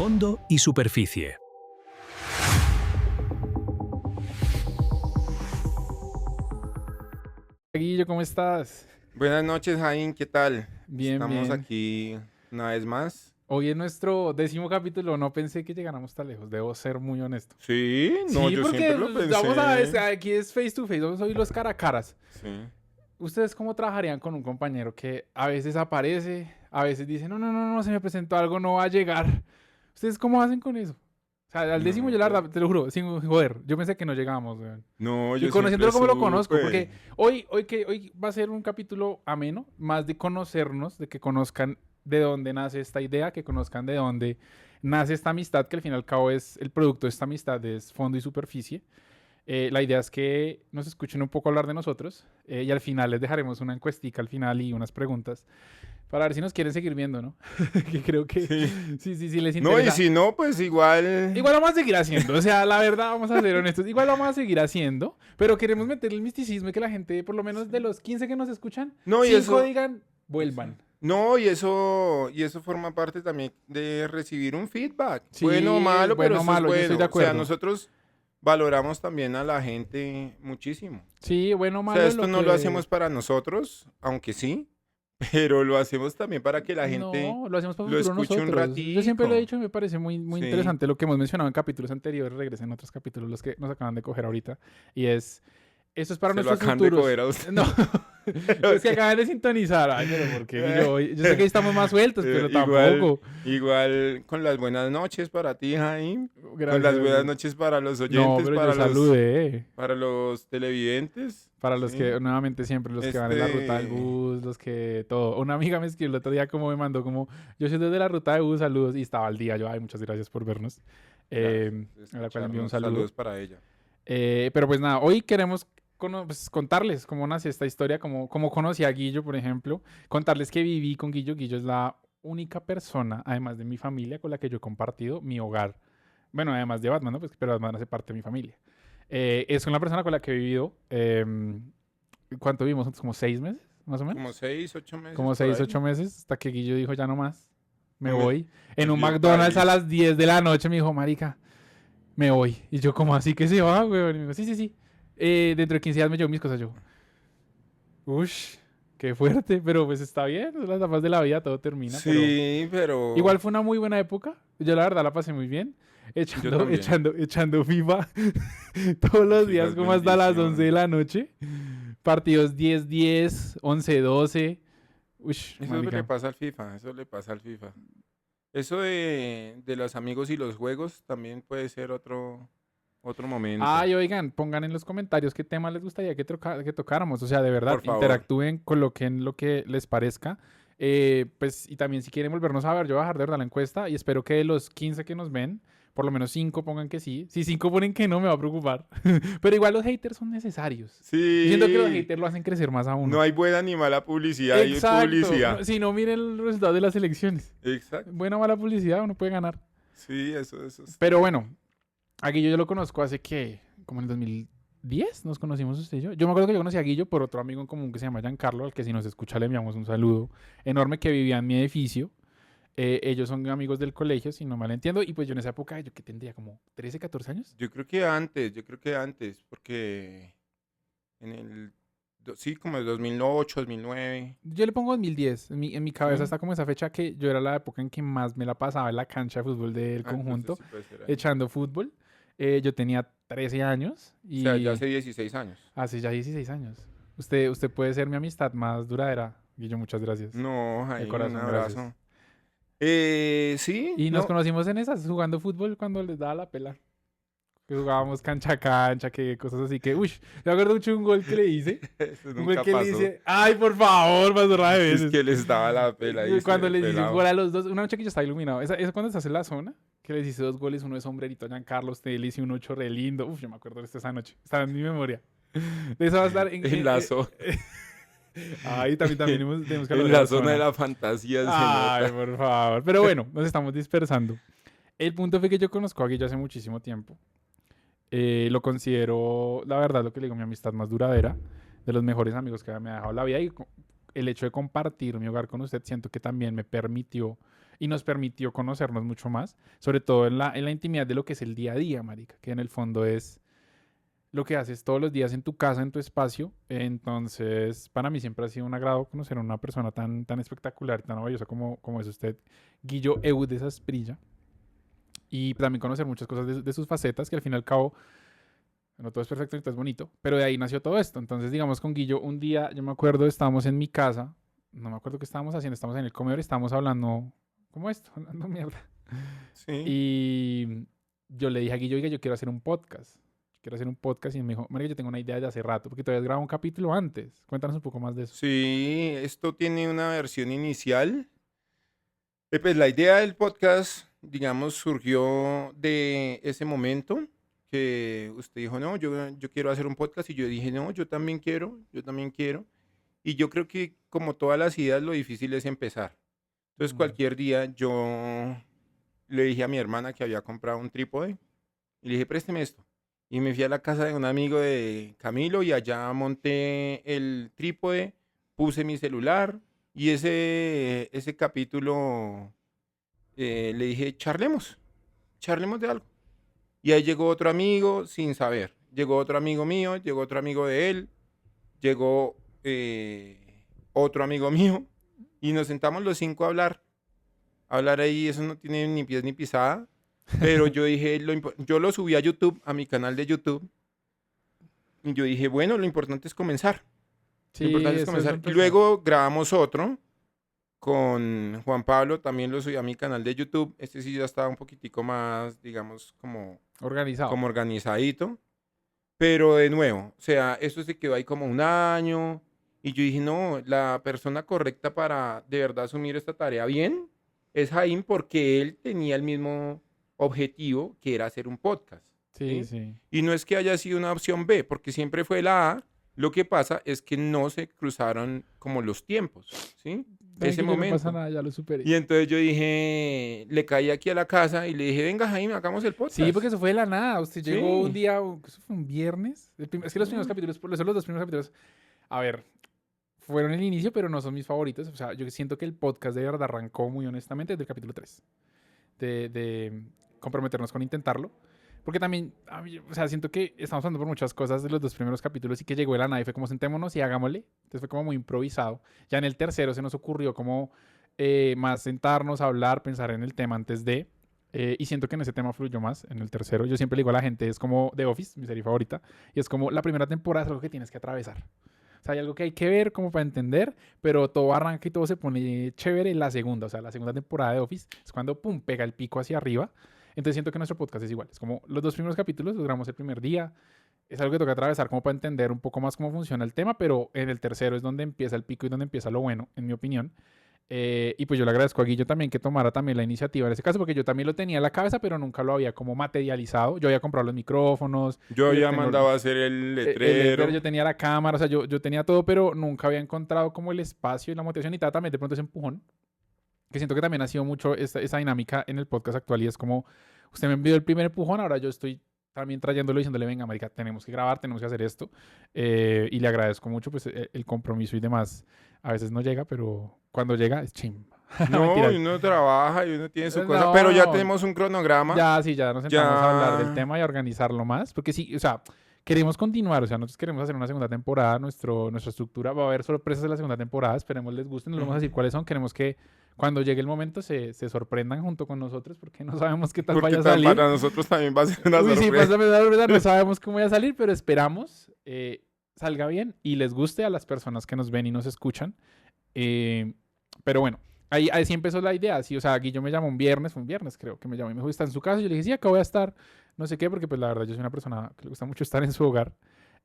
Fondo y superficie. Guillo, ¿cómo estás? Buenas noches, Jaime, ¿qué tal? Bien, Estamos bien. aquí una vez más. Hoy en nuestro 10º capítulo no pensé que llegáramos tan lejos, debo ser muy honesto. Sí, no, Sí, yo porque siempre lo pensé. vamos a ver, aquí es face to face, vamos a oír los cara a caras. Sí. ¿Ustedes cómo trabajarían con un compañero que a veces aparece, a veces dice, no, se me presentó algo, no va a llegar? ¿Ustedes cómo hacen con eso? O sea, al 10º No, yo la pues, verdad, te lo juro, sin joder, yo pensé que no llegábamos, weón. no, Y yo siempre conociéndolo como lo conozco, supe. porque hoy va a ser un capítulo ameno, más de conocernos, de que conozcan de dónde nace esta idea, que conozcan de dónde nace esta amistad, que al fin y al cabo es el producto de esta amistad, es fondo y superficie. La idea es que nos escuchen un poco hablar de nosotros y al final les dejaremos una encuestica al final y unas preguntas para ver si nos quieren seguir viendo, ¿no? Que creo que Sí. sí les No, y interesa. si no, pues igual. Igual vamos a seguir haciendo, o sea, la verdad, vamos a ser honestos, igual vamos a seguir haciendo, pero queremos meterle el misticismo y que la gente, por lo menos de los 15 que nos escuchan, No, y 5 eso. digan, vuelvan. No, y eso forma parte también de recibir un feedback. Sí, Bueno o malo, pero bueno o eso es malo, yo estoy de bueno. O sea, acuerdo. nosotros valoramos también a la gente muchísimo. Sí, bueno o O malo sea, es esto lo no que... lo hacemos para nosotros, aunque sí, pero lo hacemos también para que la gente No, lo hacemos para el lo futuro escuche un nosotros. Yo siempre lo he ratico. dicho y me parece muy Sí. interesante lo que hemos mencionado en capítulos anteriores, regresen en otros capítulos, los que nos acaban de coger ahorita, y es... Esto es para Se lo nuestros acaban de futuros. coger a usted. No, los que acaban de sintonizar. Ay, pero ¿por qué? Yo sé que estamos más sueltos, pero Igual, tampoco. igual con las buenas noches para ti, Jaime. Con las Gracias. buenas noches para los No, oyentes, pero yo saludé. para los televidentes. Para los ¿sí? que, nuevamente siempre, los que van en la ruta del Este, bus, los que todo. Una amiga me escribió el otro día como me mandó como, yo soy desde la ruta de bus, saludos, y estaba al día. Yo, ay, muchas gracias por vernos. gracias, A la cual envío un escucharnos. saludo. Saludos para ella. Pero pues nada, hoy queremos pues, contarles cómo nace esta historia, cómo conocí a Guillo, por ejemplo. Contarles que viví con Guillo. Guillo es la única persona, además de mi familia, con la que yo he compartido mi hogar. Bueno, además de Batman, ¿no? Pues, pero Batman hace parte de mi familia. Es una persona con la que he vivido. ¿Cuánto vivimos juntos? ¿Como 6 meses? Más o menos. Como 6, 8 meses. Como por 6, ahí. 8 meses. Hasta que Guillo dijo, ya no más. Me No me- voy. En me un fui del McDonald's a país. las 10 de la noche me dijo, marica, me voy. Y yo, como así que se va, güey? Y me dijo, sí. Dentro de 15 días me llevo mis cosas. Yo, uff, qué fuerte. Pero pues está bien. Son las etapas de la vida, todo termina. Pero Sí, pero igual fue una muy buena época. Yo la verdad la pasé muy bien. también. Echando FIFA todos los FIFA días es como hasta las bendición. 11 de la noche. Partidos 10-10, 11-12. Uy, Eso le pasa al FIFA, eso le pasa al FIFA. Eso de los amigos y los juegos también puede ser otro momento. Ay, oigan, pongan en los comentarios qué tema les gustaría que tocáramos. O sea, de verdad, Por favor. interactúen, coloquen lo que les parezca. Pues, y también si quieren volvernos a ver, yo voy a dejar de verdad la encuesta y espero que de los 15 que nos ven, por lo menos 5 pongan que sí. Si 5 ponen que no, me va a preocupar. Pero igual los haters son necesarios. Sí. Yo siento que los haters lo hacen crecer más a uno. No hay buena ni mala publicidad, hay Exacto. publicidad. No, si no, miren el resultado de las elecciones. Exacto. Buena o mala publicidad, uno puede ganar. Sí, eso es. Pero bueno, a Guillo yo lo conozco hace que, como en el 2010 nos conocimos usted y yo. Yo me acuerdo que yo conocí a Guillo por otro amigo en común que se llama Giancarlo, al que si nos escucha le enviamos un saludo enorme, que vivía en mi edificio. Ellos son amigos del colegio, si no mal entiendo. Y pues yo en esa época, yo que tendría como 13, 14 años. Yo creo que antes, porque en sí, como el 2008, 2009. Yo le pongo 2010. En mi cabeza Sí. está como esa fecha que yo era la época en que más me la pasaba en la cancha de fútbol del conjunto, Entonces sí puede ser ahí. echando fútbol. Yo tenía 13 años O y sea, ya hace 16 años. hace ya 16 años. Usted puede ser mi amistad más duradera. Guillo, muchas gracias. No, De Jaime, corazón, un abrazo. gracias. Sí, Y nos no. conocimos en esas, jugando fútbol cuando les daba la pela. Que jugábamos cancha a cancha, que cosas así que, uy, me acuerdo mucho de un gol que le hice. Eso Un nunca gol que le pasó. hice, ay, por favor, más de veces. Es que les daba la pela. Y cuando les hice un pelado. gol a los dos, una noche que yo estaba iluminado, esa cuando estás en la zona, que les hice 2 goles, uno de sombrerito a Giancarlo, usted le hice un 8 re lindo. Uf, yo me acuerdo de esa noche, está en mi memoria. De eso va a estar En la zona. Ay, también tenemos que hablar En la zona de la fantasía se Ay, nota. por favor. Pero bueno, nos estamos dispersando. El punto fue que yo conozco a Guillo hace muchísimo tiempo. Lo considero, la verdad, lo que le digo, mi amistad más duradera, de los mejores amigos que me ha dejado la vida. Y el hecho de compartir mi hogar con usted, siento que también me permitió y nos permitió conocernos mucho más, sobre todo en la intimidad de lo que es el día a día, marica, que en el fondo es lo que haces todos los días en tu casa, en tu espacio. Entonces, para mí siempre ha sido un agrado conocer a una persona tan espectacular, tan maravillosa como es usted, Guillo Eudes Asprilla. Y también conocer muchas cosas de sus facetas, que al fin y al cabo, no todo es perfecto y todo es bonito, pero de ahí nació todo esto. Entonces, digamos, con Guillo, un día, yo me acuerdo, estábamos en mi casa, no me acuerdo qué estábamos haciendo, estábamos en el comedor y estábamos hablando, como esto, hablando mierda. Sí. Y yo le dije a Guillo, oiga, yo quiero hacer un podcast. Quiero hacer un podcast y él me dijo, María, yo tengo una idea de hace rato, porque todavía grabado un capítulo antes. Cuéntanos un poco más de eso. Sí, esto tiene una versión inicial. Pues la idea del podcast, digamos, surgió de ese momento que usted dijo, no, yo quiero hacer un podcast y yo dije, no, yo también quiero. Y yo creo que como todas las ideas, lo difícil es empezar. Entonces Mm. cualquier día yo le dije a mi hermana que había comprado un trípode y le dije, présteme esto. Y me fui a la casa de un amigo de Camilo y allá monté el trípode, puse mi celular y ese capítulo le dije, charlemos de algo. Y ahí llegó otro amigo sin saber. Llegó otro amigo mío, llegó otro amigo de él, llegó otro amigo mío y nos sentamos los cinco a hablar. Hablar ahí, eso no tiene ni pies ni pisada. Pero yo dije, yo lo subí a YouTube, a mi canal de YouTube, y yo dije, bueno, lo importante es comenzar. Lo Sí, importante es eso es comenzar. Y empezar. luego grabamos otro con Juan Pablo, también lo subí a mi canal de YouTube. Este sí ya estaba un poquitico más, digamos, Organizado. como organizadito. Pero de nuevo, o sea, esto se quedó ahí como un año. Y yo dije, no, la persona correcta para de verdad asumir esta tarea bien es Jaime porque él tenía el mismo objetivo que era hacer un podcast, Sí, ¿sí? sí. Y no es que haya sido una opción B, porque siempre fue la A. Lo que pasa es que no se cruzaron como los tiempos, ¿sí? Ese Tranquilo, no pasa momento. nada, ya lo superé. Y entonces yo dije, le caí aquí a la casa y le dije, venga Jaime, hagamos el Sí, porque podcast. eso fue de la nada. Usted llegó un Sí. día, eso fue un viernes. Es que los primeros Mm. capítulos, son los dos primeros capítulos. A ver, fueron el inicio, pero no son mis favoritos. O sea, yo siento que el podcast de verdad arrancó muy honestamente desde el capítulo 3. De comprometernos con intentarlo. Porque también, o sea, siento que estamos hablando por muchas cosas de los dos primeros capítulos y que llegó de la nada y fue como sentémonos y hagámosle. Entonces fue como muy improvisado. Ya en el tercero se nos ocurrió como más sentarnos, hablar, pensar en el tema antes de. Y siento que en ese tema fluyó más en el tercero. Yo siempre le digo a la gente, es como The Office, mi serie favorita. Y es como la primera temporada es algo que tienes que atravesar. O sea, hay algo que hay que ver como para entender, pero todo arranca y todo se pone chévere en la segunda. O sea, la segunda temporada de Office es cuando, pum, pega el pico hacia arriba. Entonces siento que nuestro podcast es igual. Es como los dos primeros capítulos los grabamos el primer día. Es algo que toca atravesar como para entender un poco más cómo funciona el tema, pero en el tercero es donde empieza el pico y donde empieza lo bueno, en mi opinión. Y pues yo le agradezco a Guillo también que tomara también la iniciativa en ese caso, porque yo también lo tenía en la cabeza, pero nunca lo había como materializado. Yo había comprado los micrófonos, Yo yo ya había tengo mandado a hacer el el letrero, yo letrero. tenía la cámara, o sea, yo tenía todo, pero nunca había encontrado como el espacio y la motivación y tal, también de pronto ese empujón, que siento que también ha sido mucho esa dinámica en el podcast actual y es como, usted me envió el primer empujón, ahora yo estoy también trayéndolo y diciéndole, venga, marica, tenemos que grabar, tenemos que hacer esto, y le agradezco mucho pues el compromiso y demás. A veces no llega, pero cuando llega es chimba. No, y Mentiras. uno trabaja y uno tiene su cosa, pero ya No, tenemos un cronograma. ya, sí, ya nos sentamos a hablar del Ya. tema y a organizarlo más, porque sí, o sea, queremos continuar, o sea, nosotros queremos hacer una segunda temporada, nuestra estructura, va a haber sorpresas de la segunda temporada, esperemos les gusten, no les vamos a decir Ujú. cuáles son, queremos que cuando llegue el momento se sorprendan junto con nosotros, porque no sabemos qué tal Porque vaya a salir. para nosotros también va a ser una Uy, sí, sorpresa. pásame la verdad, no sabemos cómo vaya a salir, pero esperamos salga bien y les guste a las personas que nos ven y nos escuchan. Eh, pero bueno, ahí sí empezó la idea. Sí, o sea, Guillo me llamó fue un viernes creo, que me llamó y me dijo, ¿está en su casa? Yo le dije, sí, acá voy a estar. No sé qué, porque pues la verdad yo soy una persona que le gusta mucho estar en su hogar.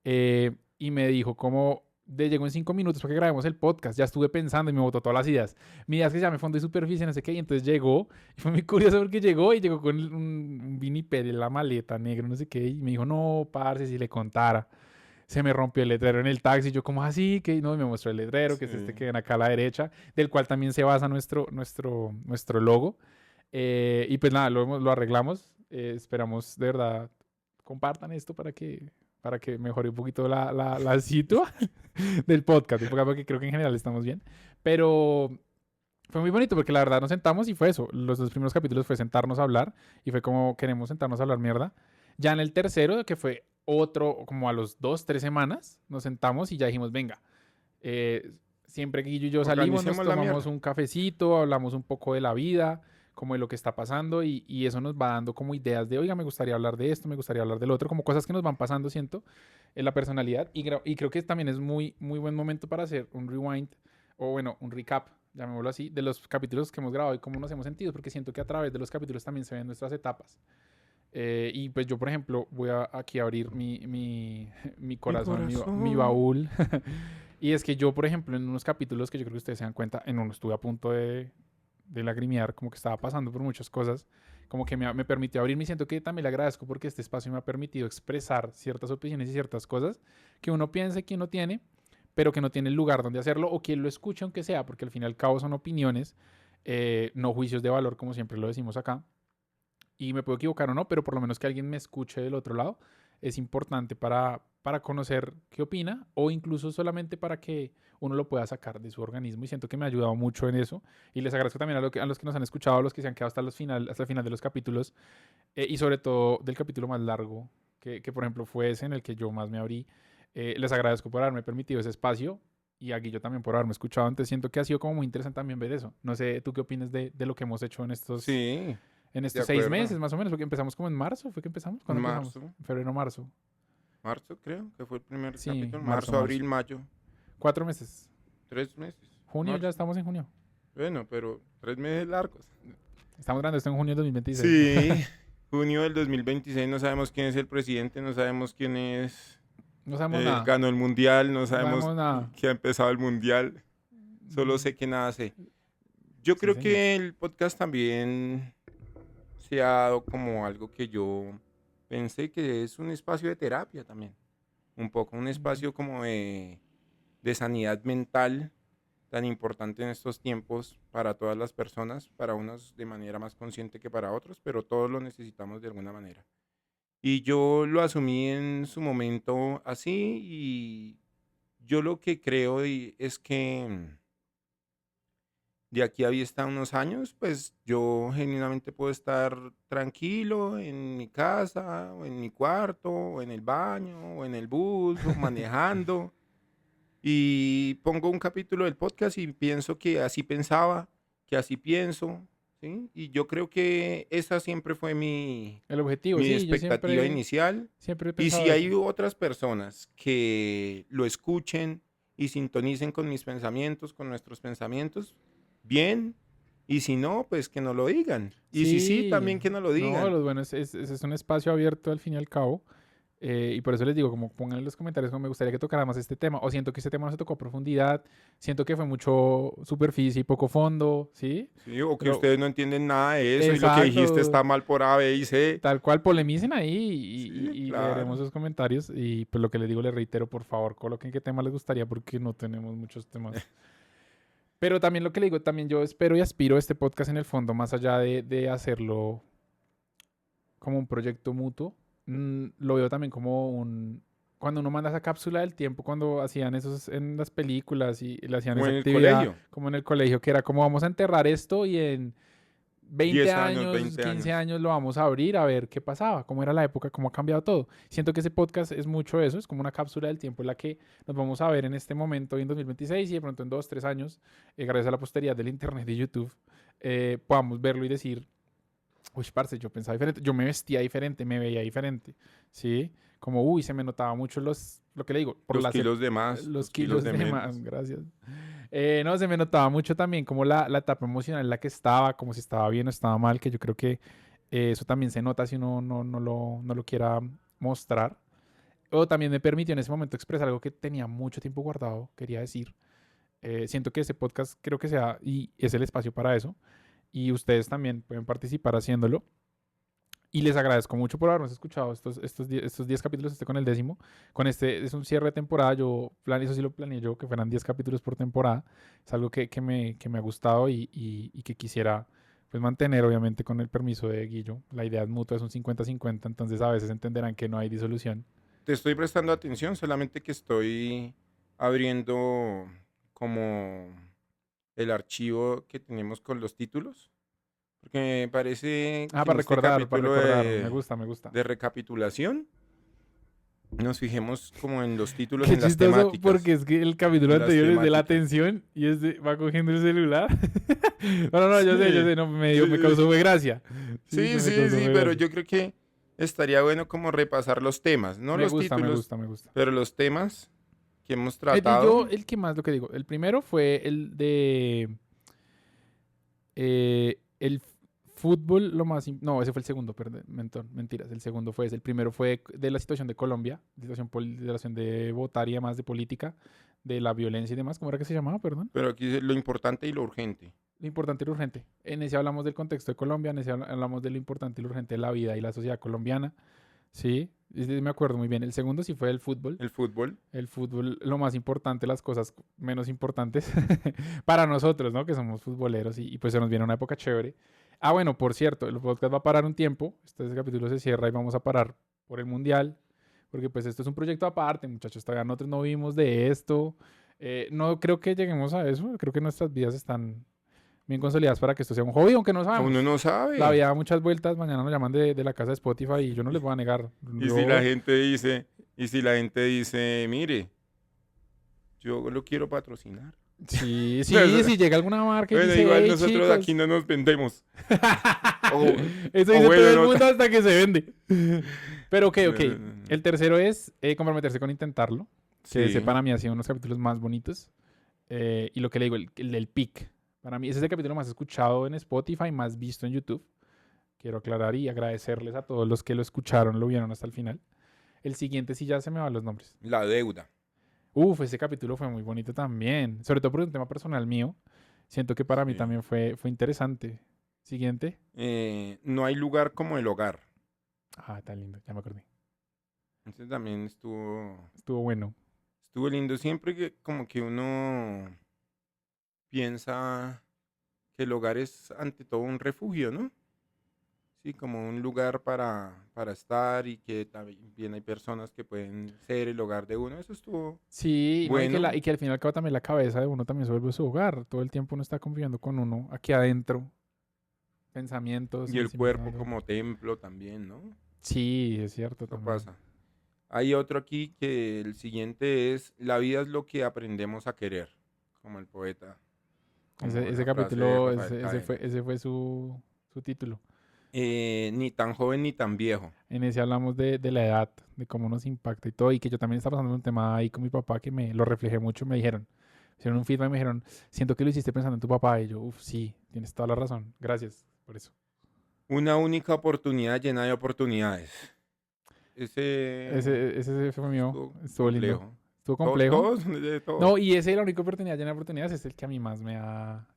Y me dijo, como, llegó en 5 minutos para que grabemos el podcast. Ya estuve pensando y me botó todas las ideas. Mi idea es que se llame Fondo y Superficie, no sé qué. Y entonces llegó, y fue muy curioso porque llegó y llegó con un vinipel en la maleta negro, no sé qué. Y me dijo, no, parce, si le contara se me rompió el letrero en el taxi. Yo, como así? Que no, y me mostró el letrero, que es este Sí. que ven acá a la derecha, del cual también se basa nuestro logo. Y pues nada, lo arreglamos. Esperamos de verdad compartan esto para que mejore un poquito la situa del podcast, porque creo que en general estamos bien. Pero Fue muy bonito porque la verdad nos sentamos y fue eso. Los dos primeros capítulos fue sentarnos a hablar y fue como queremos sentarnos a hablar mierda. Ya en el tercero, que fue otro, como a los 2, 3 semanas, nos sentamos y ya dijimos, venga, eh, siempre que Guillo y yo salimos, nos Organicemos la tomamos mierda. un cafecito, hablamos un poco de la vida, como de lo que está pasando y eso nos va dando como ideas de, oiga, me gustaría hablar de esto, me gustaría hablar del otro, como cosas que nos van pasando, siento, en la personalidad y creo que también es muy, muy buen momento para hacer un rewind o bueno, un recap, llamémoslo así, de los capítulos que hemos grabado y cómo nos hemos sentido, porque siento que a través de los capítulos también se ven nuestras etapas. Y pues yo, por ejemplo, voy a aquí a abrir mi Mi corazón, mi corazón. baúl. Y es que yo, por ejemplo, en unos capítulos que yo creo que ustedes se dan cuenta, en uno estuve a punto de lagrimear, como que estaba pasando por muchas cosas, como que me permitió abrirme y siento que también le agradezco porque este espacio me ha permitido expresar ciertas opiniones y ciertas cosas que uno piensa que uno tiene, pero que no tiene el lugar donde hacerlo o quien lo escuche aunque sea, porque al fin y al cabo son opiniones, no juicios de valor, como siempre lo decimos acá y me puedo equivocar o no, pero por lo menos que alguien me escuche del otro lado es importante para conocer qué opina o incluso solamente para que uno lo pueda sacar de su organismo y siento que me ha ayudado mucho en eso y les agradezco también a los que nos han escuchado, a los que se han quedado hasta el final de los capítulos y sobre todo del capítulo más largo que por ejemplo fue ese en el que yo más me abrí. Les agradezco por haberme permitido ese espacio y aquí yo también por haberme escuchado antes. Siento que ha sido como muy interesante también ver eso. No sé, ¿tú qué opinas de lo que hemos hecho Sí, en de estos 6 meses acuerdo. más o menos? Porque empezamos como en marzo, ¿fue que empezamos? En ¿Cuándo empezamos? marzo, En febrero, marzo. marzo creo que fue el primer Sí, capítulo. marzo, Marzo, marzo. abril, mayo. 4 meses. 3 meses. Junio, ya Marzo. estamos en junio. Bueno, pero 3 meses largos. Estamos grabando esto en junio de 2026. Sí, junio del 2026 no sabemos quién es el presidente, no sabemos quién es No sabemos nada. ganó el mundial, no No sabemos sabemos nada. que ha empezado el mundial, solo sé que nada sé. Yo Sí, creo señor. que el podcast también se ha dado como algo que yo pensé que es un espacio de terapia también, un poco un espacio como de sanidad mental tan importante en estos tiempos para todas las personas, para unos de manera más consciente que para otros, pero todos lo necesitamos de alguna manera. Y yo lo asumí en su momento así y yo lo que creo es que de aquí a hasta unos años, pues yo genuinamente puedo estar tranquilo en mi casa, o en mi cuarto, o en el baño, o en el bus, o manejando, y pongo un capítulo del podcast y pienso que así pensaba, que así pienso, ¿sí? Y yo creo que esa siempre fue El objetivo, mi sí, yo expectativa siempre, inicial. siempre he Y pensado si hay eso. otras personas que lo escuchen y sintonicen con mis pensamientos, con nuestros pensamientos, bien. Y si no, pues que no lo digan. Y si sí, Sí, también que no lo no, digan. lo bueno es un espacio abierto al fin y al cabo. Y por eso les digo, como pongan en los comentarios como me gustaría que tocara más este tema. O siento que este tema no se tocó a profundidad. Siento que fue mucho superficie y poco fondo, ¿sí? Sí, o que Pero, ustedes no entienden nada de eso y lo que dijiste exacto, está mal por A, B y C. tal cual, polemicen ahí Sí, y leeremos claro. sus comentarios. Y pues lo que les digo, les reitero, por favor, coloquen qué tema les gustaría porque no tenemos muchos temas. Pero también lo que le digo, también yo espero y aspiro a este podcast en el fondo, más allá de hacerlo como un proyecto mutuo, lo veo también como un... Cuando uno manda esa cápsula del tiempo, cuando hacían esos en las películas y le hacían Como esa en el actividad colegio. como en el colegio, que era como vamos a enterrar esto y en 20 10 años, años, 20 15 años. años lo vamos a abrir a ver qué pasaba, cómo era la época, cómo ha cambiado todo. Siento que ese podcast es mucho eso, es como una cápsula del tiempo en la que nos vamos a ver en este momento, hoy en 2026 y de pronto en 2, 3 años, gracias a la posteridad del internet y YouTube, podamos verlo y decir, uy, parce, yo pensaba diferente, yo me vestía diferente, me veía diferente, ¿sí? Como, uy, se me notaba mucho lo que le digo, por Los las, kilos de más, los los kilos kilos de de más, menos. gracias. No, se me notaba mucho también como la etapa emocional en la que estaba, como si estaba bien o estaba mal, que yo creo que eso también se nota si uno no lo quiera mostrar. O también me permitió en ese momento expresar algo que tenía mucho tiempo guardado, quería decir. Siento que ese podcast creo que sea y es el espacio para eso. Y ustedes también pueden participar haciéndolo. Y les agradezco mucho por habernos escuchado estos 10 capítulos, con el 10º. Con este es un cierre de temporada. Eso sí lo planeé yo, que fueran 10 capítulos por temporada. Es algo que me ha gustado y que quisiera pues mantener, obviamente, con el permiso de Guillo. La idea es mutua, es un 50-50, entonces a veces entenderán que no hay disolución. Te estoy prestando atención, solamente que estoy abriendo como el archivo que tenemos con los títulos. Porque me parece que en Para este recordar, capítulo me gusta, me gusta. de recapitulación nos fijemos como en los títulos, Qué en las chistoso, porque temáticas. es que el capítulo En las anterior es de la temáticas. atención y va cogiendo el celular. No, yo Sí. sé, no, me causó fue gracia. Sí, Sí, me sí, causó sí, fue pero gracia. yo creo que estaría bueno como repasar los temas, no Me los gusta, me títulos, gusta, me gusta. pero los temas que hemos tratado. Yo, el que más, lo que digo, el primero fue el de el fútbol, lo más... No, ese fue el segundo, perdón, mentiras. El segundo fue ese. El primero fue de la situación de Colombia, de la situación de votar y demás, de política, de la violencia y demás. ¿Cómo era que se llamaba, perdón? Pero aquí dice lo importante y lo urgente. Lo importante y lo urgente. En ese hablamos del contexto de Colombia, en ese hablamos de lo importante y lo urgente de la vida y la sociedad colombiana. Sí, me acuerdo muy bien. El segundo sí fue el fútbol. El fútbol. El fútbol, lo más importante, las cosas menos importantes para nosotros, ¿no? Que somos futboleros y pues se nos viene una época chévere. Ah, bueno, por cierto, el podcast va a parar un tiempo. Este capítulo se cierra y vamos a parar por el Mundial. Porque pues esto es un proyecto aparte, muchachos. Todavía nosotros no vivimos de esto. No creo que lleguemos a eso. Creo que nuestras vidas están bien consolidadas para que esto sea un hobby, aunque no Uno sabemos. no La sabe. vida da muchas vueltas. Mañana nos llaman de la casa de Spotify y yo no les voy a negar. Y si la Yo, gente dice, y si la gente dice, mire, yo lo quiero patrocinar. sí, si llega alguna marca y Bueno, dice, igual hey, nosotros aquí chicos. no nos vendemos. O, Eso o dice todo bueno, el no. mundo hasta que se vende. Pero ok. No, no, no, no. El tercero es comprometerse con intentarlo. Que ese Sí, para mí ha sido uno de los capítulos más bonitos. Y lo que le digo, el del pic. Para mí ese es el capítulo más escuchado en Spotify, más visto en YouTube. Quiero aclarar y agradecerles a todos los que lo escucharon, lo vieron hasta el final. El siguiente sí ya se me van los nombres. la deuda. Uf, ese capítulo fue muy bonito también. Sobre todo por un tema personal mío. Siento que para mí Sí. también fue interesante. Siguiente. No hay lugar como el hogar. Ah, tan lindo, ya me acordé. Entonces también Estuvo bueno. estuvo lindo. Siempre que como que uno piensa que el hogar es ante todo un refugio, ¿no? Sí, como un lugar para estar y que también hay personas que pueden ser el hogar de uno. Eso estuvo Sí, no, bueno. y que al fin y al cabo también la cabeza de uno también se vuelve su hogar. Todo el tiempo uno está conviviendo con uno aquí adentro. Pensamientos, Y el cuerpo sentimientos. como templo también, ¿no? Sí, es cierto Eso también. pasa. Hay otro aquí que el siguiente es, la vida es lo que aprendemos a querer, como el poeta, como Ese la frase de capítulo, Rafael Cadena. ese fue su título. Ni tan joven ni tan viejo. En ese hablamos de la edad, de cómo nos impacta y todo, y que yo también estaba pasando un tema ahí con mi papá que me lo reflejé mucho, me dijeron, hicieron un feedback y me dijeron, siento que lo hiciste pensando en tu papá, y yo, uff, sí, tienes toda la razón, gracias por eso. Una única oportunidad llena de oportunidades. Ese Ese fue mío, estuvo estuvo lindo, complejo. estuvo complejo. Todos, de todo. No, y ese la única oportunidad llena de oportunidades es el que a mí más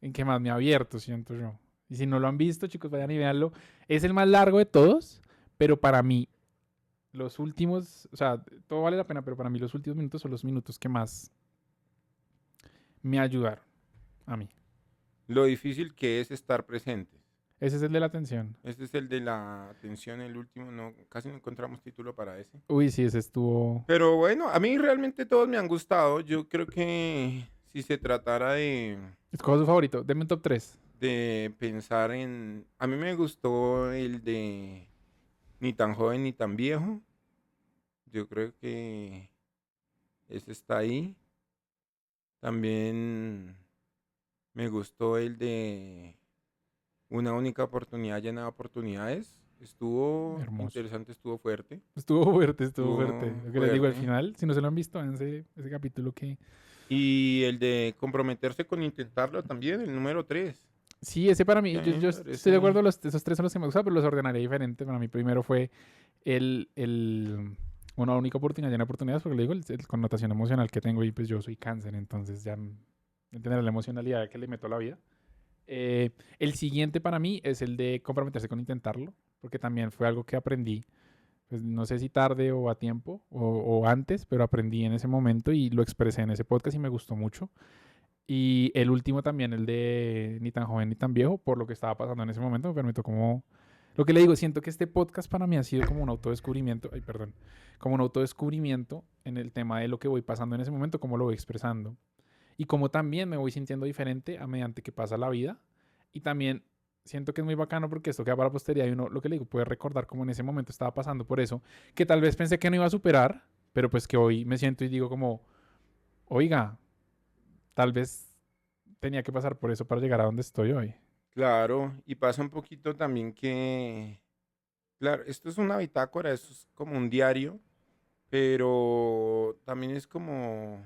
en que más me ha abierto, siento yo. Y si no lo han visto, chicos, vayan y véanlo. Es el más largo de todos, pero para mí, los últimos, o sea, todo vale la pena, pero para mí los últimos minutos son los minutos que más me ayudaron a mí. Lo difícil que es estar presentes. Ese es el de la atención. Este es el de la atención, el último. No, casi no encontramos título para ese. Uy, sí, ese estuvo... Pero bueno, a mí realmente todos me han gustado. Yo creo que si se tratara Escoja su favorito. Deme un top 3. de pensar en... A mí me gustó el de ni tan joven ni tan viejo. Yo creo que ese está ahí. También me gustó el de una única oportunidad llena de oportunidades. Estuvo Hermoso. interesante, estuvo fuerte. Estuvo fuerte, estuvo fuerte. Estuvo Lo que les digo al fuerte. final, si no se lo han visto, en ese capítulo que... Y el de comprometerse con intentarlo también, el número 3. Sí, ese para mí, Me yo estoy de parece. acuerdo, esos tres son los que me gustan, pero los ordenaré diferente. Para mí primero fue una única oportunidad, llena de oportunidades, porque le digo, el connotación emocional que tengo y pues yo soy cáncer, entonces ya entender la emocionalidad que le meto a la vida. El siguiente para mí es el de comprometerse con intentarlo, porque también fue algo que aprendí, pues no sé si tarde o a tiempo o antes, pero aprendí en ese momento y lo expresé en ese podcast y me gustó mucho. Y el último también, el de ni tan joven ni tan viejo, por lo que estaba pasando en ese momento, me permitió como... Lo que le digo, siento que este podcast para mí ha sido como un autodescubrimiento, ay, perdón, como un autodescubrimiento en el tema de lo que voy pasando en ese momento, cómo lo voy expresando. y cómo también me voy sintiendo diferente a medida que pasa la vida. Y también siento que es muy bacano porque esto queda para la posteridad y uno, lo que le digo, puede recordar cómo en ese momento estaba pasando por eso, que tal vez pensé que no iba a superar, pero pues que hoy me siento y digo como, oiga, tal vez tenía que pasar por eso para llegar a donde estoy hoy. Claro, y pasa un poquito también que, claro, esto es una bitácora, esto es como un diario, pero también es como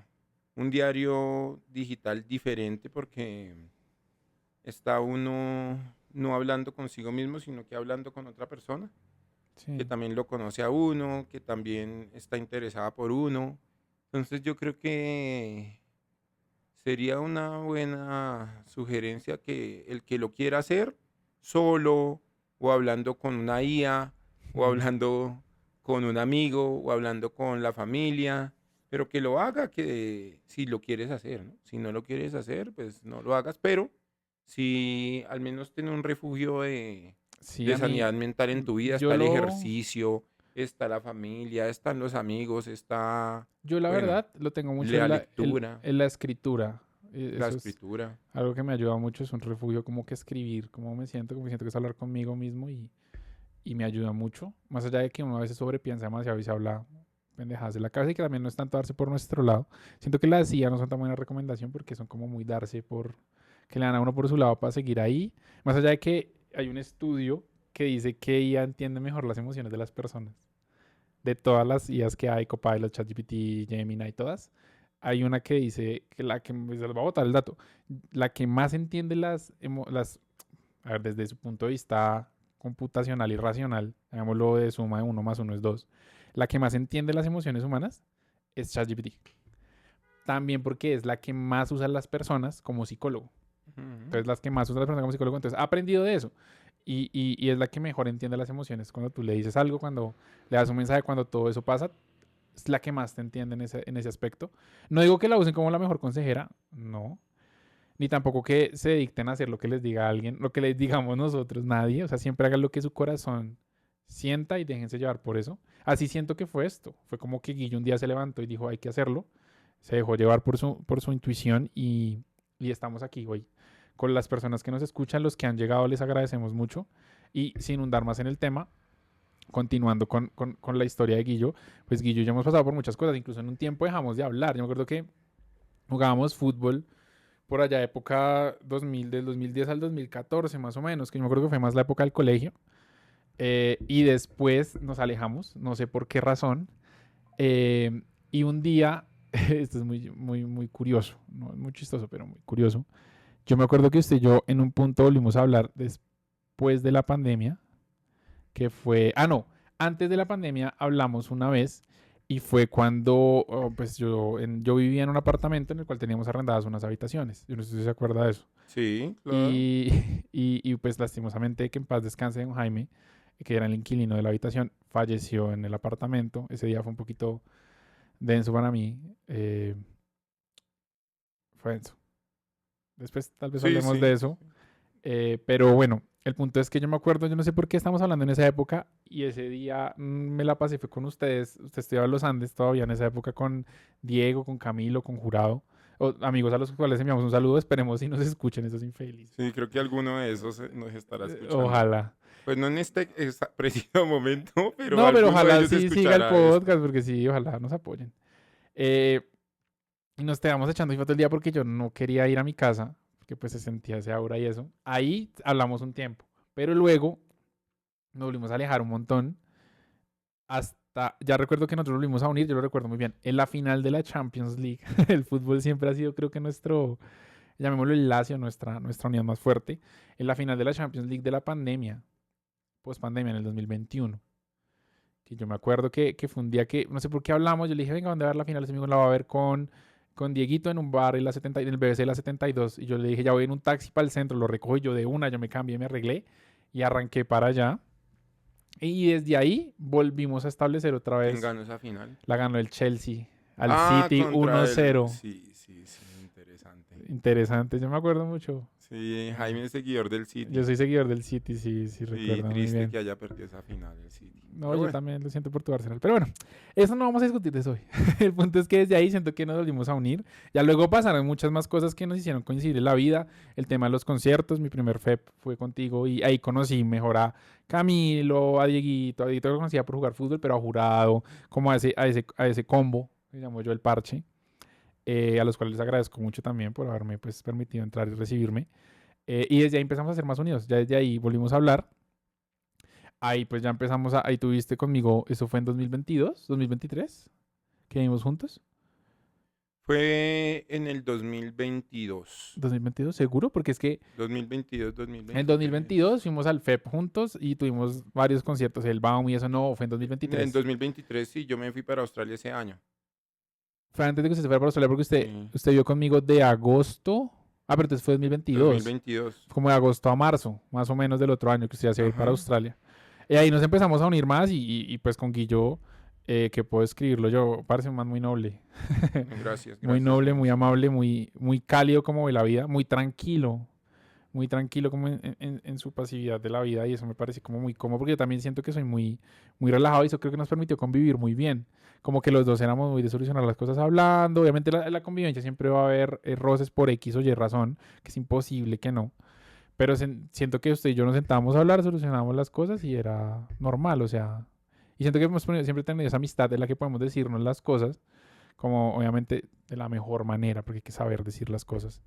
un diario digital diferente porque está uno no hablando consigo mismo, sino que hablando con otra persona, que Sí, también lo conoce a uno, que también está interesada por uno. Entonces yo creo que sería una buena sugerencia que el que lo quiera hacer solo o hablando con una IA o mm, hablando con un amigo o hablando con la familia, pero que lo haga que si lo quieres hacer, ¿no? Si no lo quieres hacer, pues no lo hagas, pero si al menos tener un refugio sí, de a mí, sanidad mental en tu vida, yo está el lo, ejercicio, está la familia, están los amigos, está, yo la bueno, verdad lo tengo mucho la lectura, en la escritura. la Eso es escritura. algo que me ayuda mucho, es un refugio como que escribir, como me siento que es hablar conmigo mismo y me ayuda mucho. Más allá de que uno a veces sobrepiensa demasiado y se habla pendejadas de la cabeza y que también no es tanto darse por nuestro lado. Siento que las IA no son tan buena recomendación porque son como muy darse por, que le dan a uno por su lado para seguir ahí. Más allá de que hay un estudio que dice que IA entiende mejor las emociones de las personas. De todas las IAs que hay, Copilot, ChatGPT, Gemini y todas, hay una que dice que la que, se les va a botar el dato, la que más entiende a ver, desde su punto de vista computacional y racional, hagámoslo de suma de uno más uno es 2, la que más entiende las emociones humanas es ChatGPT. También porque es la que más usan las personas como psicólogo. Ujú. Entonces, las que más usan las personas como psicólogo, entonces ha aprendido de eso. Y es la que mejor entiende las emociones. Cuando tú le dices algo, cuando le das un mensaje, cuando todo eso pasa, es la que más te entiende en ese aspecto. No digo que la usen como la mejor consejera, no. Ni tampoco que se dicten a hacer lo que les diga alguien, lo que les digamos nosotros, nadie. O sea, siempre hagan lo que su corazón sienta y déjense llevar por eso. Así siento que fue esto. Fue como que Guillo un día se levantó y dijo, hay que hacerlo. Se dejó llevar por su intuición y estamos aquí hoy. Con las personas que nos escuchan, los que han llegado, les agradecemos mucho. Y sin hundar más en el tema, continuando con la historia de Guillo, pues Guillo y yo hemos pasado por muchas cosas. Incluso en un tiempo dejamos de hablar. Yo me acuerdo que jugábamos fútbol por allá, época 2000, del 2010 al 2014 más o menos, que yo me acuerdo que fue más la época del colegio. Y después nos alejamos, no sé por qué razón. Y un día, esto es muy, muy, muy curioso, no es muy chistoso, pero muy curioso. Yo me acuerdo que usted y yo en un punto volvimos a hablar después de la pandemia, que fue, no, antes de la pandemia hablamos una vez y fue cuando pues yo vivía en un apartamento en el cual teníamos arrendadas unas habitaciones. Yo no sé si se acuerda de eso. Sí, claro. Y, pues lastimosamente que en paz descanse don Jaime, que era el inquilino de la habitación, falleció en el apartamento. Ese día fue un poquito denso para mí. Fue denso. Después tal vez Sí, hablemos de sí, sí, eso. sí. Pero bueno, el punto es que yo me acuerdo, yo no sé por qué estamos hablando en esa época y ese día me la pasé, fue con ustedes. Usted estudiaba en los Andes todavía en esa época con Diego, con Camilo, con Jurado. Amigos a los cuales enviamos un saludo, esperemos si nos escuchen esos infelices. Sí, creo que alguno de esos nos estará escuchando. Ojalá. Pues no en este preciso momento, pero No, pero alguno de ojalá ellos sí siga el escuchará esto. podcast, porque sí, ojalá nos apoyen. Eh, y nos quedamos echando foto el día porque yo no quería ir a mi casa, porque pues se sentía ese aura y eso. Ahí hablamos un tiempo, pero luego nos volvimos a alejar un montón. Hasta, ya recuerdo que nosotros volvimos a unir, yo lo recuerdo muy bien, en la final de la Champions League. El fútbol siempre ha sido, creo que nuestro, llamémoslo el lacio, nuestra unión más fuerte. En la final de la Champions League de la pandemia, post pandemia en el 2021. Que yo me acuerdo que fue un día que, no sé por qué hablamos, yo le dije, venga, ¿dónde va a ver la final? Ese amigo la va a ver con Dieguito en un bar en, en el BBC de la 72. Y yo le dije, ya voy en un taxi para el centro, lo recojo yo de una, yo me cambié, me arreglé y arranqué para allá. Y desde ahí volvimos a establecer otra ¿Quién vez. ganó esa final? La ganó el Chelsea al Ah, City contra el... 1-0. Sí, sí, sí, me enteré Interesante, yo me acuerdo mucho. Sí, Jaime es seguidor del City. Yo soy seguidor del City, sí, Sí, recuerdo muy triste bien. que haya perdido esa final el City. No, Pero yo bueno, también lo siento por tu Arsenal. Pero bueno, eso no vamos a discutir de eso hoy. El punto es que desde ahí siento que nos volvimos a unir. Ya luego pasaron muchas más cosas que nos hicieron coincidir en la vida. El tema de los conciertos, mi primer FEP fue contigo y ahí conocí mejor a Camilo, a Dieguito lo conocía por jugar fútbol, pero a Jurado, como a ese combo, que llamo yo el parche, a los cuales les agradezco mucho también por haberme pues, permitido entrar y recibirme. Y desde ahí empezamos a ser más unidos. Ya desde ahí volvimos a hablar. Ahí pues ya empezamos ahí tuviste conmigo, eso fue en 2022, 2023, que vivimos juntos. fue en el 2022. 2022, seguro, porque es que 2022, en 2023. 2022 fuimos al FEP juntos y tuvimos varios conciertos, el Baum y eso no, fue en En 2023. 2023 sí, yo me fui para Australia ese año. Fue antes de que usted se fuera para Australia porque Sí, usted vio conmigo de agosto, pero entonces fue 2022, 2022. como de agosto a marzo, más o menos del otro año que usted ya se iba a ir para Ajá. Australia. Y ahí nos empezamos a unir más pues con Guillo, que puedo escribirlo yo, parece un man muy noble. Gracias, Muy gracias, noble, muy Jaimecito. amable, muy cálido como de la vida, muy tranquilo como en su pasividad de la vida y eso me parece como muy cómodo porque yo también siento que soy muy relajado y eso creo que nos permitió convivir muy bien. Como que los dos éramos muy de solucionar las cosas hablando. Obviamente la convivencia siempre va a haber roces por X o Y razón, que es imposible que no. Pero siento que usted y yo nos sentábamos a hablar, solucionábamos las cosas y era normal, o sea. Y siento que siempre tenido esa amistad en la que podemos decirnos las cosas como obviamente de la mejor manera, porque hay que saber decir las cosas.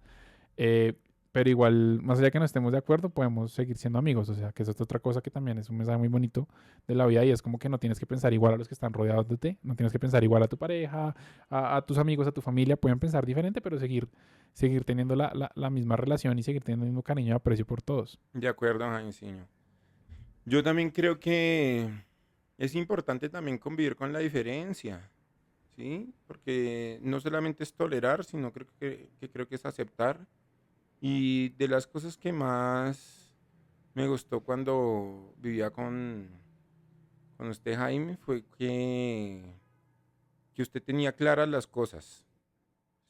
Eh, pero igual, más allá que no estemos de acuerdo, podemos seguir siendo amigos, o sea, que eso es otra cosa que también es un mensaje muy bonito de la vida y es como que no tienes que pensar igual a los que están rodeados de ti, no tienes que pensar igual a tu pareja, a tus amigos, a tu familia, pueden pensar diferente, pero seguir teniendo la misma relación y seguir teniendo el mismo cariño y aprecio por todos. De acuerdo, Jaimecito. Yo también creo que es importante también convivir con la diferencia, ¿sí? Porque no solamente es tolerar, sino que creo que es aceptar. Y de las cosas que más me gustó cuando vivía con usted, Jaime, fue que usted tenía claras las cosas,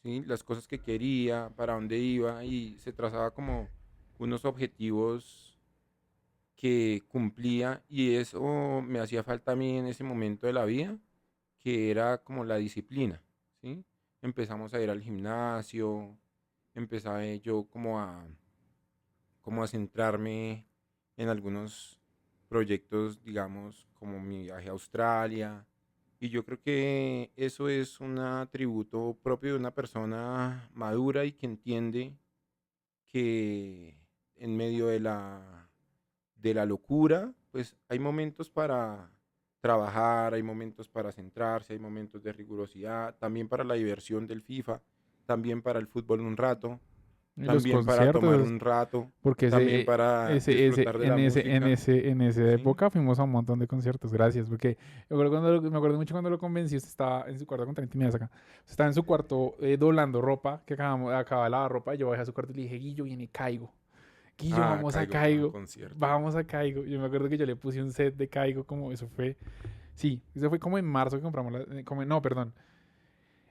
¿sí? Las cosas que quería, para dónde iba y se trazaba como unos objetivos que cumplía y eso me hacía falta a mí en ese momento de la vida, que era como la disciplina, ¿sí? Empezamos a ir al gimnasio, empezaba yo como a centrarme en algunos proyectos, digamos, como mi viaje a Australia. Y yo creo que eso es un atributo propio de una persona madura y que entiende que en medio de la locura, pues hay momentos para trabajar, hay momentos para centrarse, hay momentos de rigurosidad, también para la diversión del FIFA, también para el fútbol un rato, Y los también para tomar conciertos, un rato, porque también para disfrutar de la música, en esa ¿sí? época fuimos a un montón de conciertos, gracias, porque me acuerdo mucho cuando lo convencí, usted estaba en su cuarto con 30 minutos acá, usted estaba en su cuarto doblando ropa, que acababa de lavar ropa, y yo bajé a su cuarto y le dije, Guillo, viene Caigo, Guillo, Ah, vamos a caigo fue un Caigo, concierto. vamos a Caigo, yo me acuerdo que yo le puse un set de Caigo, como eso fue, sí, eso fue como en marzo que compramos, no, perdón,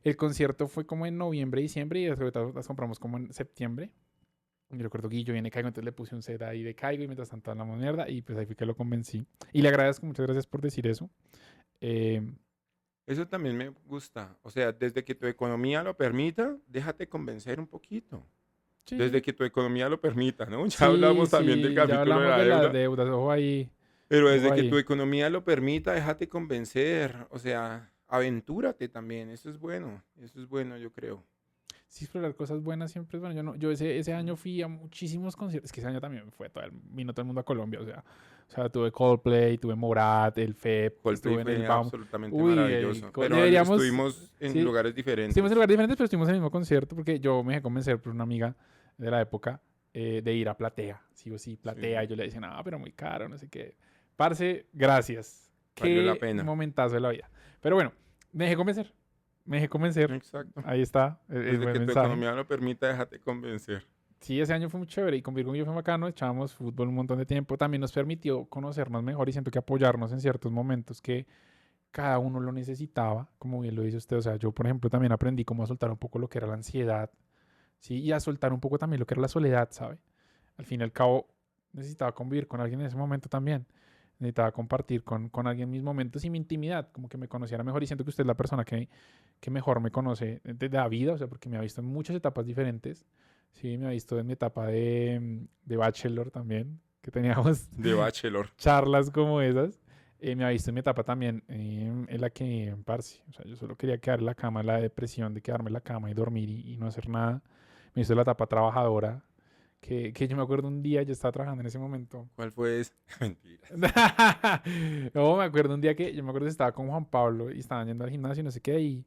el concierto fue como en noviembre, diciembre, y las compramos como en septiembre, yo recuerdo Guillo viene Caigo, entonces le puse un set ahí de Caigo y mientras tanto hablamos mierda y pues ahí fue que lo convencí. Y le agradezco, muchas gracias por decir eso. Eh, Eso también me gusta. O sea, desde que tu economía lo permita, déjate convencer un poquito. Desde sí, que tu economía lo permita, ¿no? Ya sí, hablamos también del sí, ya capítulo de hablamos la de las deuda, deudas, pero ojo desde que tu ahí. economía lo permita, déjate convencer. O sea, aventúrate también. Eso es bueno, yo creo. Sí, explorar cosas buenas siempre es bueno. Yo, no, yo ese año Ujú. fui a muchísimos conciertos. Es que ese año también vino todo el mundo a Colombia. O sea, tuve Coldplay, tuve Morat, el FEP, Coldplay estuve en el fue BAM. absolutamente Uy, maravilloso, pero deberíamos, estuvimos en sí, lugares estuvimos en diferentes. lugares diferentes, pero estuvimos en el mismo concierto porque yo me dejé convencer por una amiga de la época de ir a Platea. Sí o sí, Platea. Sí, Y yo le decía, no, pero muy caro, no sé qué. Parce, gracias. valió la Qué pena. momentazo de la vida. Pero bueno, me dejé convencer. Me dejé convencer. Exacto. Ahí está, el Desde buen que tu mensaje. economía lo permita, déjate convencer. Sí, ese año fue muy chévere y con Virgo y yo fue bacano, echábamos fútbol un montón de tiempo. También nos permitió conocernos mejor y siento que apoyarnos en ciertos momentos que cada uno lo necesitaba, como bien lo dice usted. O sea, yo, por ejemplo, también aprendí cómo a soltar un poco lo que era la ansiedad, ¿sí? Y a soltar un poco también lo que era la soledad, ¿sabe? Al fin y al cabo, necesitaba convivir con alguien en ese momento también. Necesitaba compartir con alguien mis momentos y mi intimidad, como que me conociera mejor. Y siento que usted es la persona que mejor me conoce de la vida, o sea, porque me ha visto en muchas etapas diferentes. Sí, me ha visto en mi etapa de bachelor también, que teníamos De Bachelor. charlas como esas. Me ha visto en mi etapa también en la que, parce, o sea, yo solo quería quedar en la cama, la depresión de quedarme en la cama y dormir y no hacer nada. Me hizo la etapa trabajadora, que yo me acuerdo un día, yo estaba trabajando en ese momento. ¿Cuál fue ese? Mentiras. No, me acuerdo un día que, yo me acuerdo que estaba con Juan Pablo y estaban yendo al gimnasio y no sé qué, y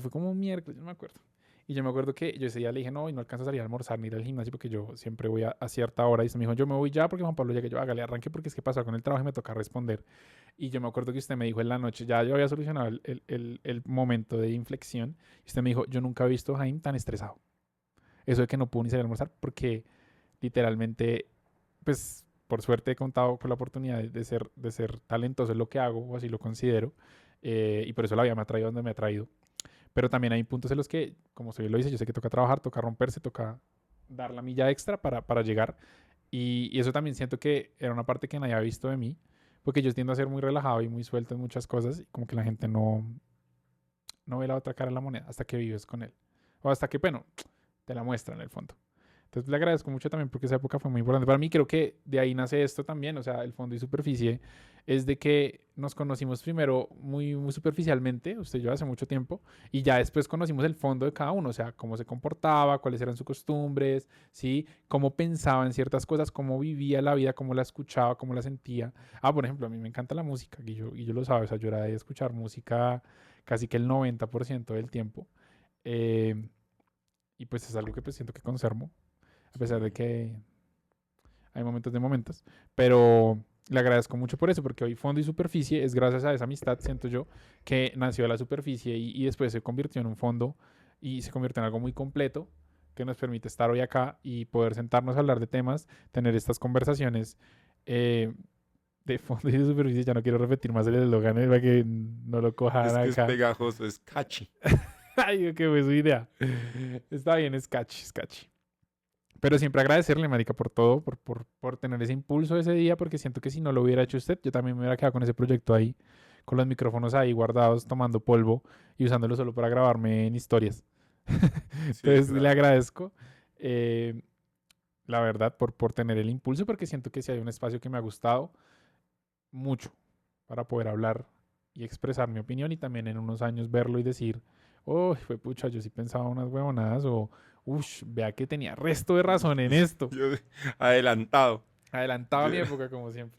fue como un miércoles, yo no me acuerdo. Y yo me acuerdo que yo ese día le dije, no, y no alcanzo a salir a almorzar ni ir al gimnasio porque yo siempre voy a cierta hora. Y se me dijo, yo me voy ya porque Juan Pablo llegue. Yo, hágale, arranque porque es que pasó con el trabajo y me toca responder. Y yo me acuerdo que usted me dijo en la noche, ya yo había solucionado el momento de inflexión. Y usted me dijo, yo nunca he visto a Jaime tan estresado. Eso de que no pudo ni salir a almorzar porque literalmente, pues por suerte he contado con la oportunidad de ser talentoso en lo que hago, o así lo considero. Y por eso la vida me ha traído donde me ha traído. Pero también hay puntos en los que, como usted lo dice, yo sé que toca trabajar, toca romperse, toca dar la milla extra para llegar. Y eso también siento que era una parte que nadie había visto de mí, porque yo tiendo a ser muy relajado y muy suelto en muchas cosas, y como que la gente no ve la otra cara de la moneda hasta que vives con él. O hasta que, bueno, te la muestra en el fondo. Entonces le agradezco mucho también porque esa época fue muy importante para mí. Creo que de ahí nace esto también, o sea, el fondo y superficie es de que nos conocimos primero muy superficialmente, usted y yo hace mucho tiempo, y ya después conocimos el fondo de cada uno, o sea, cómo se comportaba, cuáles eran sus costumbres, ¿sí? Cómo pensaba en ciertas cosas, cómo vivía la vida, cómo la escuchaba, cómo la sentía. Ah, por ejemplo, a mí me encanta la música, y yo lo sabe, o sea, yo era de escuchar música casi que el 90% del tiempo. Eh, y pues es algo que pues siento que conservo a pesar de Sí. que hay momentos de momentos, pero le agradezco mucho por eso, porque hoy fondo y superficie es gracias a esa amistad, siento yo, que nació de la superficie y después se convirtió en un fondo y se convirtió en algo muy completo que nos permite estar hoy acá y poder sentarnos a hablar de temas, tener estas conversaciones eh, de fondo y de superficie. Ya no quiero repetir más el eslogan para que no lo cojan Es que es acá. pegajoso, es catchy. Ay, qué fue su idea. Está bien, es catchy, es catchy. Pero siempre agradecerle, marica, por todo, por tener ese impulso ese día, porque siento que si no lo hubiera hecho usted, yo también me hubiera quedado con ese proyecto ahí, con los micrófonos ahí guardados, tomando polvo y usándolo solo para grabarme en historias. Sí, Entonces le claro. agradezco, eh, la verdad, por tener el impulso, porque siento que si hay un espacio que me ha gustado mucho para poder hablar y expresar mi opinión y también en unos años verlo y decir, oh, fue pucha, yo sí pensaba unas huevonadas o, uff, vea que tenía resto de razón en esto. Yo adelantado. Adelantaba Yo mi época, como siempre.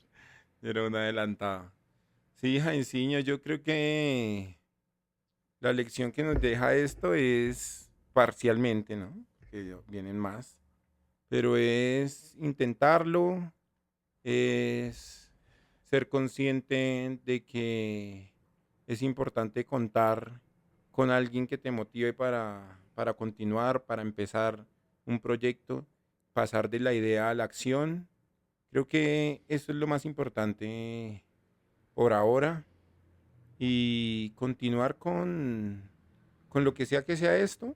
era un adelantado. Sí, Jairzinho, yo creo que la lección que nos deja esto es parcialmente, ¿no? Porque vienen más. Pero es intentarlo, es ser consciente de que es importante contar con alguien que te motive para continuar, para empezar un proyecto, pasar de la idea a la acción. Creo que eso es lo más importante por ahora y continuar con lo que sea esto,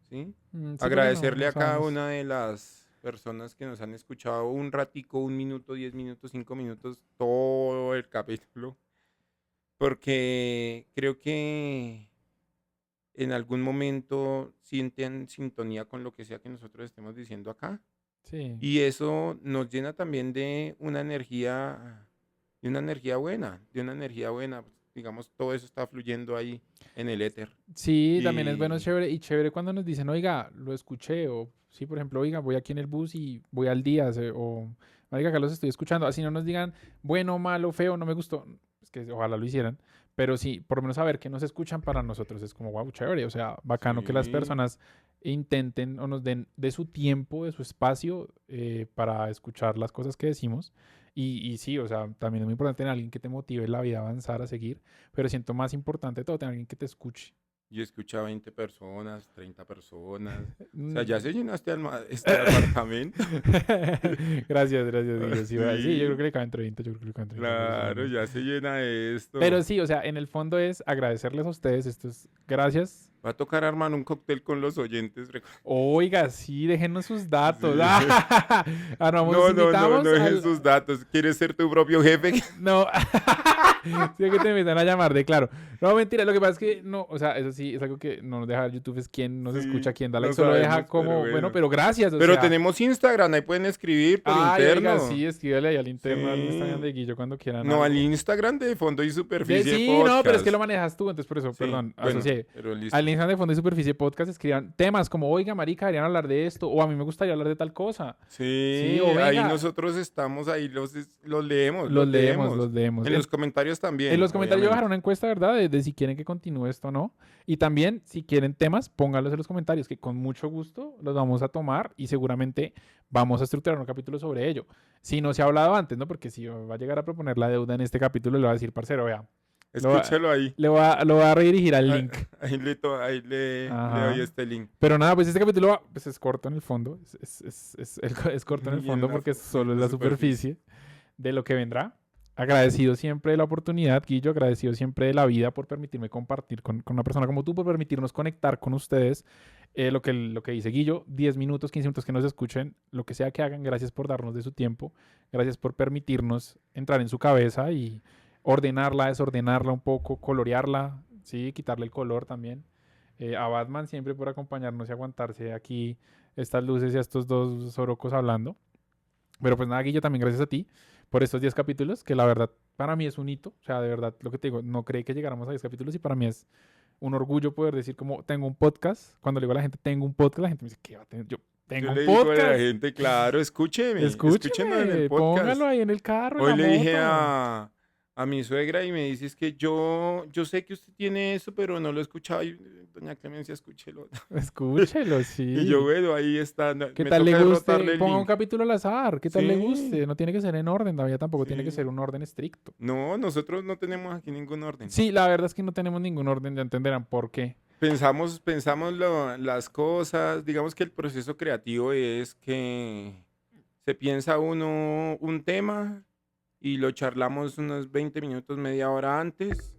¿sí? Sí, porque no, Agradecerle no a cada sabemos. una de las personas que nos han escuchado un ratico, 1 minuto, 10 minutos, 5 minutos, todo el capítulo, porque creo que en algún momento sienten sintonía con lo que sea que nosotros estemos diciendo acá. Sí. Y eso nos llena también de una energía buena, de una energía buena. Digamos, todo eso está fluyendo ahí en el éter. Sí, también es bueno, Y chévere. Y chévere cuando nos dicen, oiga, lo escuché. O, sí, por ejemplo, oiga, voy aquí en el bus y voy al día. O, marica, acá los estoy escuchando. Así no nos digan, bueno, malo, feo, no me gustó. Es que ojalá lo hicieran. Pero sí, por lo menos saber que nos escuchan para nosotros es como, wow, chévere. O sea, bacano que las sí, personas intenten o nos den de su tiempo, de su espacio para escuchar las cosas que decimos. Y sí, o sea, también es muy importante tener alguien que te motive en la vida a avanzar, a seguir. Pero siento más importante de todo tener alguien que te escuche. yo escuché a 20 personas, 30 personas. O sea, ya Mm. se llenó este apartamento. Gracias, gracias, Guillo. Sí, sí, yo creo Sí, que le caben 30, yo creo que le caben 30, pero sí, claro, verdad. ya se llena Pero esto. sí, o sea, en el fondo es agradecerles a ustedes. Esto es gracias Va a tocar armar un cóctel con los oyentes. Oiga, sí, déjenos sus datos. Sí. Nos No invitamos dejes sus datos. ¿Quieres ser tu propio jefe? No, sí que te invitan a llamar de claro. No, mentira, lo que pasa es que no, o sea, eso sí es algo que no nos deja YouTube, es quien nos escucha, Sí, quien da like, no solo deja sabemos, pero como, bueno, bueno. pero gracias, o Pero sea. tenemos Instagram, ahí pueden escribir por Ay, oiga, interno. sí, escríbele ahí al interno, al Instagram Sí. de Guillo cuando quieran No, al algo. Instagram de Fondo y Superficie Sí, no, pero es que Podcast. lo manejas tú, entonces por eso, Sí, perdón, bueno, asocié. pero listo. Al Instagram de Fondo y Superficie Podcast escriban temas como, oiga, marica, deberían hablar de esto, o a mí me gustaría hablar de tal cosa. Sí, o ahí venga. nosotros estamos, ahí los leemos, Los leemos. En los comentarios también, En los comentarios yo voy a dejar obviamente. una encuesta, ¿verdad? De si quieren que continúe esto o no. Y también, si quieren temas, pónganlos en los comentarios, que con mucho gusto los vamos a tomar y seguramente vamos a estructurar un capítulo sobre ello. Si no se ha hablado antes, ¿no? Porque si va a llegar a proponer la deuda en este capítulo, le va a decir, parcero, vea, Escúchelo ahí. lo va a redirigir al link. Ahí le doy Ajá. este link. Pero nada, pues este capítulo pues, es corto en el fondo. Es corto en el Y en fondo la porque solo es la superficie. superficie de lo que vendrá. Agradecido siempre de la oportunidad, Guillo, agradecido siempre de la vida por permitirme compartir con una persona como tú, por permitirnos conectar con ustedes. Lo que dice Guillo, 10 minutos, 15 minutos que nos escuchen, lo que sea que hagan, gracias por darnos de su tiempo, gracias por permitirnos entrar en su cabeza y ordenarla, desordenarla un poco, colorearla, ¿sí? Quitarle el color también. A Batman siempre por acompañarnos y aguantarse aquí estas luces y a estos dos sorocos hablando. Pero pues nada, Guillo, también gracias a ti por estos 10 capítulos, que la verdad para mí es un hito. O sea, de verdad, lo que te digo, no creí que llegáramos a 10 capítulos y para mí es un orgullo poder decir como tengo un podcast. Cuando le digo a la gente tengo un podcast, la gente me dice, ¿qué va a tener? Yo tengo Yo un le digo a la podcast. gente, claro, escúchenos en el Escúcheme, podcast. póngalo ahí en el carro, en Hoy la le dije moto. a mi suegra y me dice, es que yo sé que usted tiene eso, pero no lo he escuchado. Y, doña Clemencia, escúchelo. Escúchelo, Y yo, sí. bueno, ahí está. ¿Qué Me tal le toca guste? rotarle el Ponga un link. capítulo al azar. ¿Qué tal le Sí, guste? No tiene que ser en orden, todavía tampoco tiene que ser sí. un orden estricto. No, nosotros no tenemos aquí ningún orden. Sí, la verdad es que no tenemos ningún orden, ya entenderán por qué. Pensamos las cosas, digamos que el proceso creativo es que se piensa uno un tema y lo charlamos unos 20 minutos, media hora antes.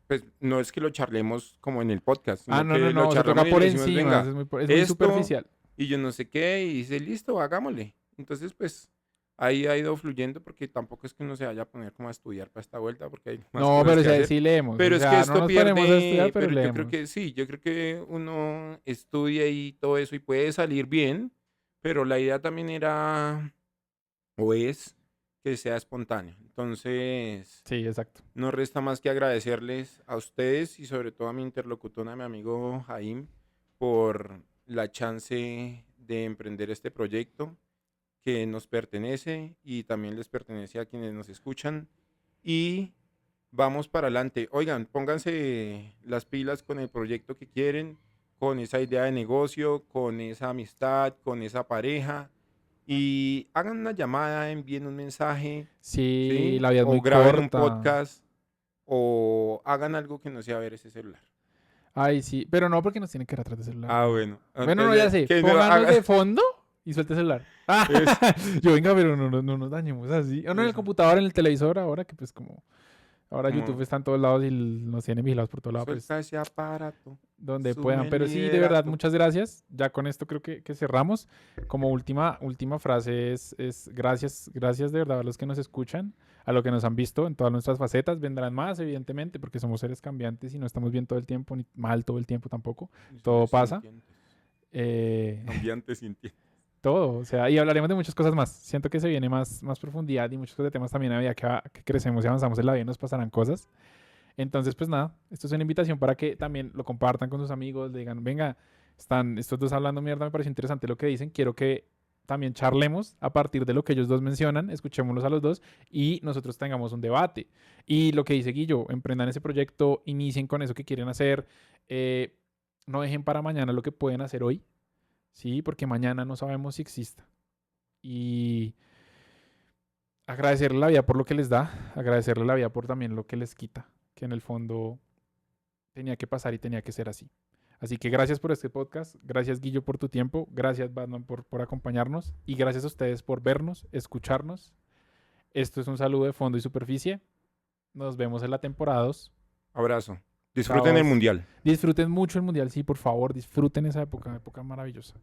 Pues no es que lo charlemos como en el podcast, Ah, sino no, que no, lo no, se charlamos toca y por le decimos, encima, venga, es muy esto superficial. y yo no sé qué, y dice, listo, hagámosle. Entonces, pues ahí ha ido fluyendo porque tampoco es que uno se vaya a poner como a estudiar para esta vuelta porque hay más No, cosas pero o que sea, hacer. sí leemos, o Pero es que sea, no esto nos ponemos a estudiar, pierde, pero pero yo creo leemos. que sí, yo creo que uno estudia y todo eso y puede salir bien, pero la idea también era o es que sea espontáneo. Entonces, Sí, exacto. no resta más que agradecerles a ustedes y sobre todo a mi interlocutor, a mi amigo Jaime, por la chance de emprender este proyecto que nos pertenece y también les pertenece a quienes nos escuchan. Y vamos para adelante. Oigan, pónganse las pilas con el proyecto que quieren, con esa idea de negocio, con esa amistad, con esa pareja. Y hagan una llamada, envíen un mensaje, Sí, ¿sí? la vida es O muy graben un corta. podcast, o hagan algo que no sea ver ese celular. Ay, sí, pero no porque nos tienen que ir atrás de celular, Ah, no. bueno. Bueno, no, ya Entonces, sé, que no pónganos haga de fondo y suelte el celular. eso, Yo, venga, pero no nos dañemos así. O no en el eso. computador, en el televisor, ahora que pues como ahora YouTube Como está en todos lados y nos tienen vigilados por todos lados, pues suelta ese aparato, donde puedan. sume el Pero sí, de verdad, liderato. muchas gracias. Ya con esto creo que cerramos. Como última frase es gracias, gracias de verdad a los que nos escuchan, a los que nos han visto en todas nuestras facetas. Vendrán más, evidentemente, porque somos seres cambiantes y no estamos bien todo el tiempo, ni mal todo el tiempo tampoco. Todo pasa. Cambiantes sintientes. Todo, o sea, y hablaremos de muchas cosas más. Siento que se viene más profundidad y muchos de temas también a medida que crecemos y avanzamos en la vida nos pasarán cosas. Entonces, pues nada, esto es una invitación para que también lo compartan con sus amigos, le digan, venga, están estos dos hablando mierda, me pareció interesante lo que dicen, quiero que también charlemos a partir de lo que ellos dos mencionan, escuchémoslos a los dos y nosotros tengamos un debate. Y lo que dice Guillo, emprendan ese proyecto, inicien con eso que quieren hacer, no dejen para mañana lo que pueden hacer hoy, ¿sí? Porque mañana no sabemos si exista. Y agradecerle la vida por lo que les da, agradecerle la vida por también lo que les quita, que en el fondo tenía que pasar y tenía que ser así. Así que gracias por este podcast, gracias Guillo por tu tiempo, gracias Batman por acompañarnos y gracias a ustedes por vernos, escucharnos. Esto es un saludo de fondo y superficie. Nos vemos en la temporada 2. Abrazo. Disfruten el Chao. mundial. Disfruten mucho el mundial, sí, por favor, disfruten esa época maravillosa.